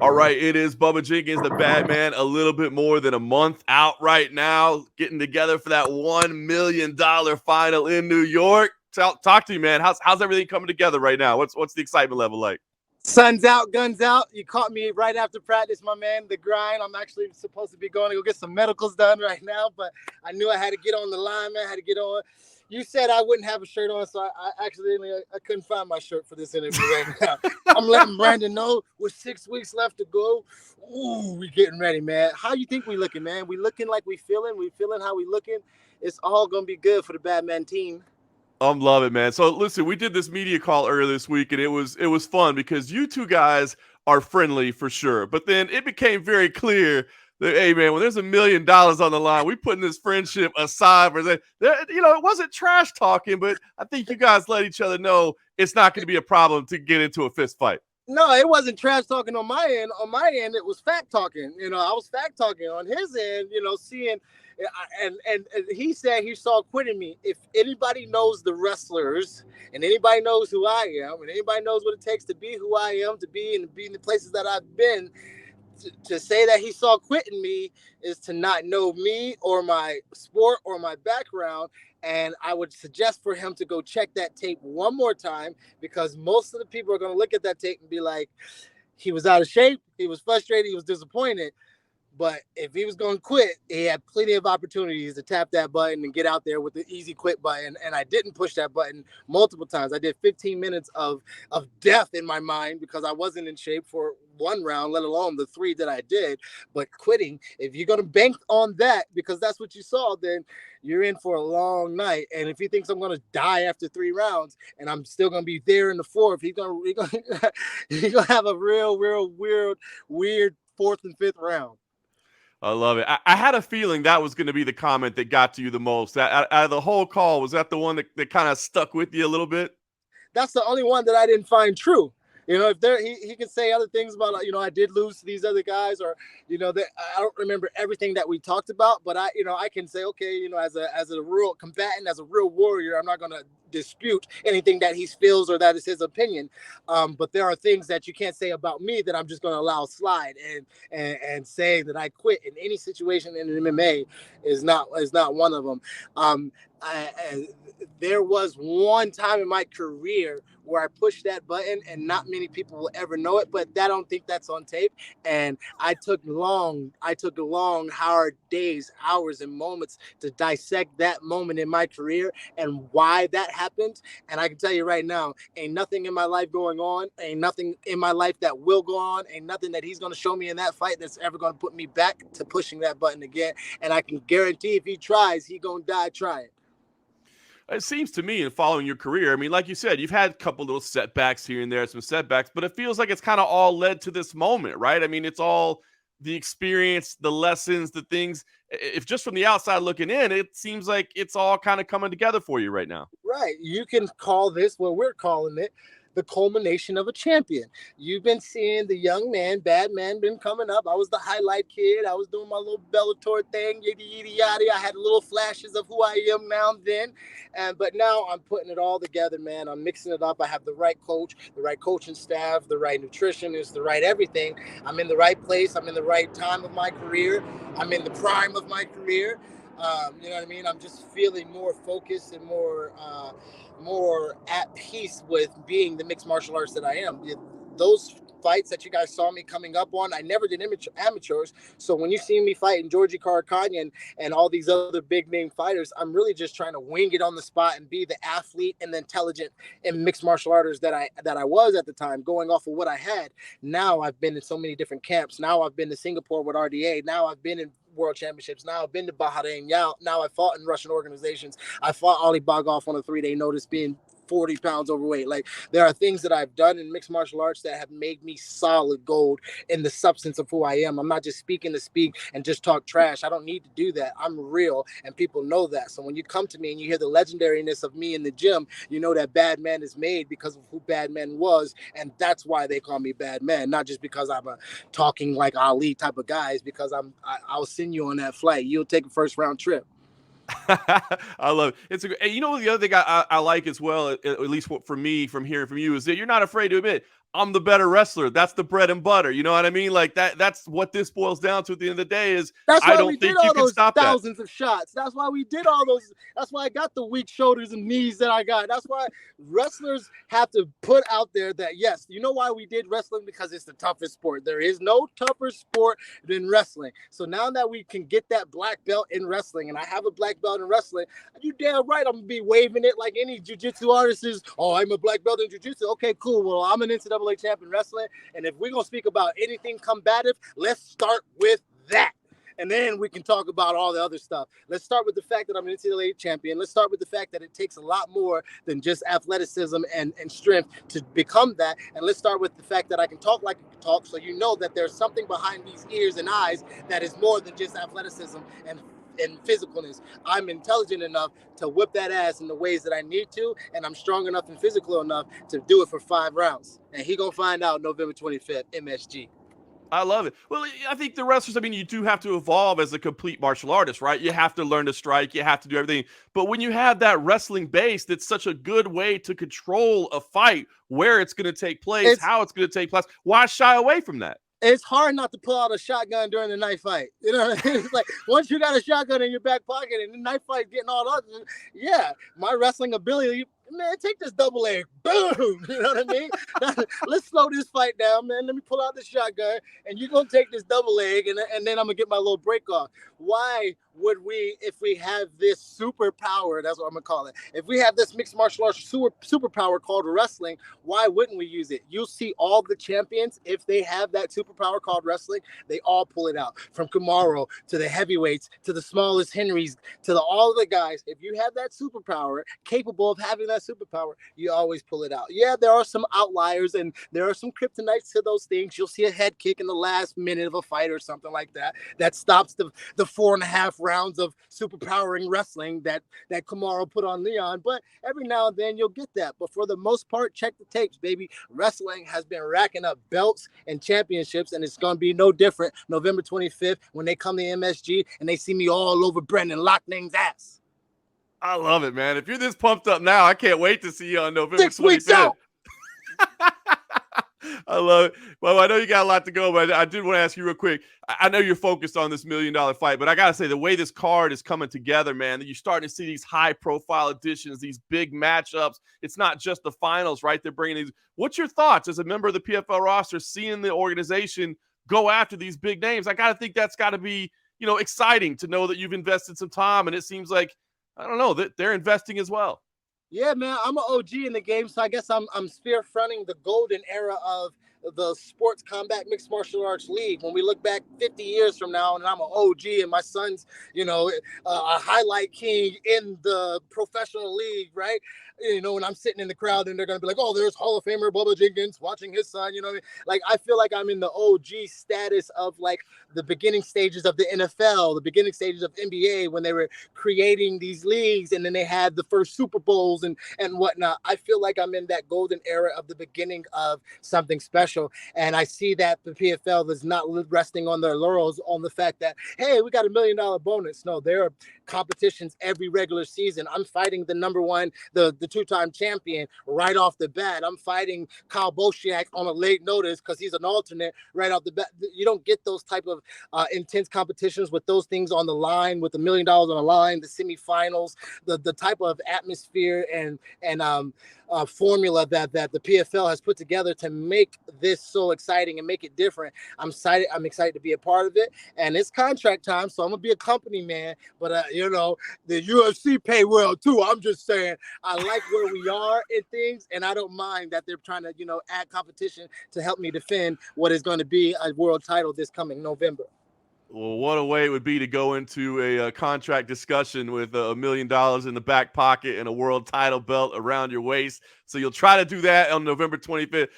All right, it is Bubba Jenkins, the bad man, a little bit more than a month out right now, getting together for that $1 million final in New York. Talk to me, man. How's everything coming together right now? What's the excitement level like? Sun's out, guns out. You caught me right after practice, my man. The grind. I'm actually supposed to be going to go get some medicals done right now, but I knew I had to get on the line, man. I had to get on. You said I wouldn't have a shirt on, so I accidentally I couldn't find my shirt for this interview right now. I'm letting Brandon know with 6 weeks left to go. Ooh, we getting ready, man. How you think we looking, man? We looking like we feeling? We feeling how we looking? It's all gonna be good for the Batman team. I'm loving, man. So listen, we did this media call earlier this week, and it was fun because you two guys are friendly for sure. But then it became very clear that, hey, man, when there's $1 million on the line, we putting this friendship aside for that. It wasn't trash talking, but I think you guys let each other know it's not going to be a problem to get into a fist fight. No, it wasn't trash talking on my end. On my end, it was fact talking. I was fact talking. On his end, seeing, and he said he saw quitting me. If anybody knows the wrestlers, and anybody knows who I am, and anybody knows what it takes to be who I am, to be in the places that I've been, to say that he saw quitting me is to not know me or my sport or my background. And I would suggest for him to go check that tape one more time, because most of the people are going to look at that tape and be like, he was out of shape, he was frustrated, he was disappointed. But if he was going to quit, he had plenty of opportunities to tap that button and get out there with the easy quit button. And I didn't push that button multiple times. I did 15 minutes of death in my mind because I wasn't in shape for one round, let alone the 3 that I did. But quitting, if you're going to bank on that, because that's what you saw, then you're in for a long night. And if he thinks I'm going to die after 3 rounds and I'm still going to be there in the 4th, he's going to have a real weird 4th and 5th round. I love it. I had a feeling that was going to be the comment that got to you the most. Out of the whole call, was that the one that kind of stuck with you a little bit? That's the only one that I didn't find true. If he can say other things about, I did lose to these other guys, or, that I don't remember everything that we talked about, but I can say, okay, as a real combatant, as a real warrior, I'm not going to dispute anything that he feels or that is his opinion. But there are things that you can't say about me that I'm just going to allow slide, and saying that I quit in any situation in MMA is not one of them. There was one time in my career where I pushed that button, and not many people will ever know it, but I don't think that's on tape. And I took long, hard days, hours, and moments to dissect that moment in my career and why that happened. And I can tell you right now, ain't nothing in my life going on, ain't nothing in my life that will go on, ain't nothing that he's going to show me in that fight that's ever going to put me back to pushing that button again. And I can guarantee if he tries, he going to die trying. It seems to me, in following your career, I mean, like you said, you've had a couple little setbacks here and there, some setbacks, but it feels like it's kind of all led to this moment, right? I mean, it's all the experience, the lessons, the things. If just from the outside looking in, it seems like it's all kind of coming together for you right now. Right. You can call this what we're calling it, the culmination of a champion. You've been seeing the young man, bad man, been coming up. I was the highlight kid. I was doing my little Bellator thing, yada, yada, yada. I had little flashes of who I am now and then. But now I'm putting it all together, man. I'm mixing it up. I have the right coach, the right coaching staff, the right nutritionist, the right everything. I'm in the right place. I'm in the right time of my career. I'm in the prime of my career. You know what I mean? I'm just feeling more focused and more at peace with being the mixed martial arts that I am. Those fights that you guys saw me coming up on, I never did amateurs. So when you see me fighting Georgie Karakhanyan and all these other big name fighters, I'm really just trying to wing it on the spot and be the athlete and the intelligent and mixed martial artist that I was at the time, going off of what I had. Now I've been in so many different camps. Now I've been to Singapore with RDA. Now I've been in World Championships. Now I've been to Bahrain. Now I fought in Russian organizations. I fought Ali Bagov on a 3-day notice, being 40 pounds overweight. Like, there are things that I've done in mixed martial arts that have made me solid gold in the substance of who I am. I'm not just speaking to speak and just talk trash. I don't need to do that. I'm real, and people know that. So when you come to me and you hear the legendariness of me in the gym, you know that Bad Man is made because of who Bad Man was, and that's why they call me Bad Man. Not just because I'm a talking like Ali type of guy. It's because I'll send you on that flight. You'll take a first round trip. I love it. It's the other thing I like as well, at least for me from hearing from you, is that you're not afraid to admit, I'm the better wrestler. That's the bread and butter. You know what I mean? Like that's what this boils down to at the end of the day is That's I why we don't did think you all can those stop that. thousands of shots. That's why we did all those. That's why I got the weak shoulders and knees that I got. That's why wrestlers have to put out there that, yes, you know why we did wrestling? Because it's the toughest sport. There is no tougher sport than wrestling. So now that we can get that black belt in wrestling, and I have a black belt in wrestling, you damn right I'm going to be waving it like any jiu-jitsu artist is. Oh, I'm a black belt in jiu-jitsu. Okay, cool. Well, I'm an NCAA champ in wrestling. And if we're going to speak about anything combative, let's start with that. And then we can talk about all the other stuff. Let's start with the fact that I'm an NCAA champion. Let's start with the fact that it takes a lot more than just athleticism and strength to become that. And let's start with the fact that I can talk like I can talk, so you know that there's something behind these ears and eyes that is more than just athleticism and physicalness. I'm intelligent enough to whip that ass in the ways that I need to, and I'm strong enough and physical enough to do it for 5 rounds. And he gonna find out November 25th, MSG. I love it. Well, I think the wrestlers, I mean, you do have to evolve as a complete martial artist, right? You have to learn to strike, you have to do everything. But when you have that wrestling base, that's such a good way to control a fight, where it's going to take place, how it's going to take place. Why shy away from that? It's hard not to pull out a shotgun during the knife fight. You know what I mean? It's like once you got a shotgun in your back pocket and the knife fight getting all up, yeah, my wrestling ability, man, take this double leg. Boom. You know what I mean? Let's slow this fight down, man. Let me pull out the shotgun and you're going to take this double leg and then I'm going to get my little break off. Why would we, if we have this superpower, that's what I'm going to call it, if we have this mixed martial arts superpower called wrestling, why wouldn't we use it? You'll see all the champions, if they have that superpower called wrestling, they all pull it out. From Kamaru to the heavyweights to the smallest Henrys to all the guys. If you have that superpower, capable of having that superpower, you always pull it out. Yeah, there are some outliers and there are some kryptonites to those things. You'll see a head kick in the last minute of a fight or something like that. That stops the 4.5 rounds of superpowering wrestling that Kamaru put on Leon. But every now and then you'll get that. But for the most part, check the tapes, baby. Wrestling has been racking up belts and championships, and it's going to be no different November 25th when they come to MSG and they see me all over Brendan Loughnane's ass. I love it, man. If you're this pumped up now, I can't wait to see you on November 25th. 6 weeks out. I love it. Well, I know you got a lot to go, but I did want to ask you real quick. I know you're focused on this $1 million fight, but I got to say, the way this card is coming together, man, that you're starting to see these high-profile additions, these big matchups. It's not just the finals, right? They're bringing these. What's your thoughts as a member of the PFL roster, seeing the organization go after these big names? I got to think that's got to be, exciting to know that you've invested some time, and it seems like, I don't know, that they're investing as well. Yeah, man, I'm an OG in the game, so I guess I'm spear fronting the golden era of the sports combat mixed martial arts league. When we look back 50 years from now, and I'm an OG, and my son's, a highlight king in the professional league, right? And I'm sitting in the crowd, and they're gonna be like, "Oh, there's Hall of Famer Bubba Jenkins watching his son." You know what I mean? Like, I feel like I'm in the OG status of like the beginning stages of the NFL, the beginning stages of NBA, when they were creating these leagues, and then they had the first Super Bowls and whatnot. I feel like I'm in that golden era of the beginning of something special, and I see that the PFL is not resting on their laurels on the fact that, hey, we got $1 million bonus. No, there are competitions every regular season. I'm fighting the number one, the two-time champion right off the bat. I'm fighting Kyle Bolshiak on a late notice because he's an alternate right off the bat. You don't get those type of intense competitions with those things on the line, with $1 million on the line, the semifinals, the type of atmosphere and formula that the PFL has put together to make this so exciting and make it different. I'm excited to be a part of it, and it's contract time, so I'm gonna be a company man. But the UFC pay well too. I'm just saying, I like where we are in things, and I don't mind that they're trying to add competition to help me defend what is going to be a world title this coming November. Well, what a way it would be to go into a contract discussion with $1 million in the back pocket and a world title belt around your waist. So you'll try to do that on November 25th.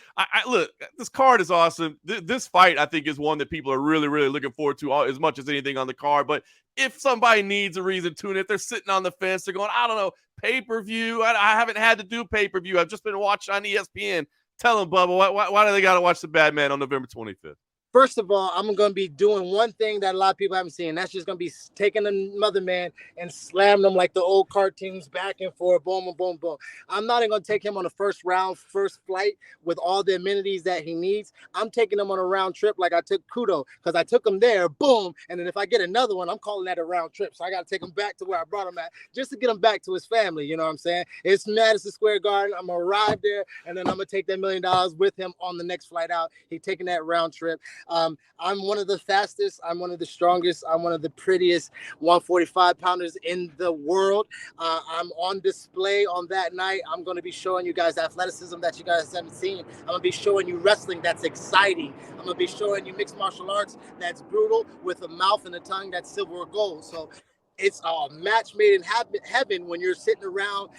Look, this card is awesome. This fight, I think, is one that people are really, really looking forward to as much as anything on the card. But if somebody needs a reason to tune in, if they're sitting on the fence, they're going, I don't know, pay-per-view. I haven't had to do pay-per-view. I've just been watching on ESPN. Tell them, Bubba, why do they got to watch the Bad Man on November 25th? First of all, I'm going to be doing one thing that a lot of people haven't seen. That's just going to be taking another man and slam them like the old cartoons, back and forth, boom, boom, boom, boom. I'm not even going to take him on the first round, first flight with all the amenities that he needs. I'm taking him on a round trip like I took Kudo, because I took him there, boom. And then if I get another one, I'm calling that a round trip. So I got to take him back to where I brought him at just to get him back to his family. You know what I'm saying? It's Madison Square Garden. I'm going to arrive there, and then I'm going to take that $1 million with him on the next flight out. He's taking that round trip. I'm one of the fastest, I'm one of the strongest, I'm one of the prettiest 145 pounders in the world. I'm on display on that night. I'm going to be showing you guys athleticism that you guys haven't seen. I'm going to be showing you wrestling that's exciting. I'm going to be showing you mixed martial arts that's brutal with a mouth and a tongue that's silver or gold. So it's a match made in heaven when you're sitting around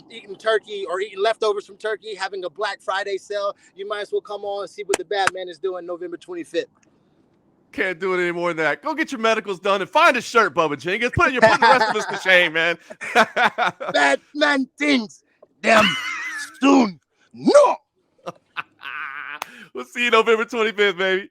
eating turkey or eating leftovers from turkey, having a Black Friday sale. You might as well come on and see what the bad man is doing November 25th. Can't do it any more than that. Go get your medicals done and find a shirt, Bubba Jenkins. You're putting the rest of us to shame, man. Bad man things. Damn soon. No. We'll see you November 25th, baby.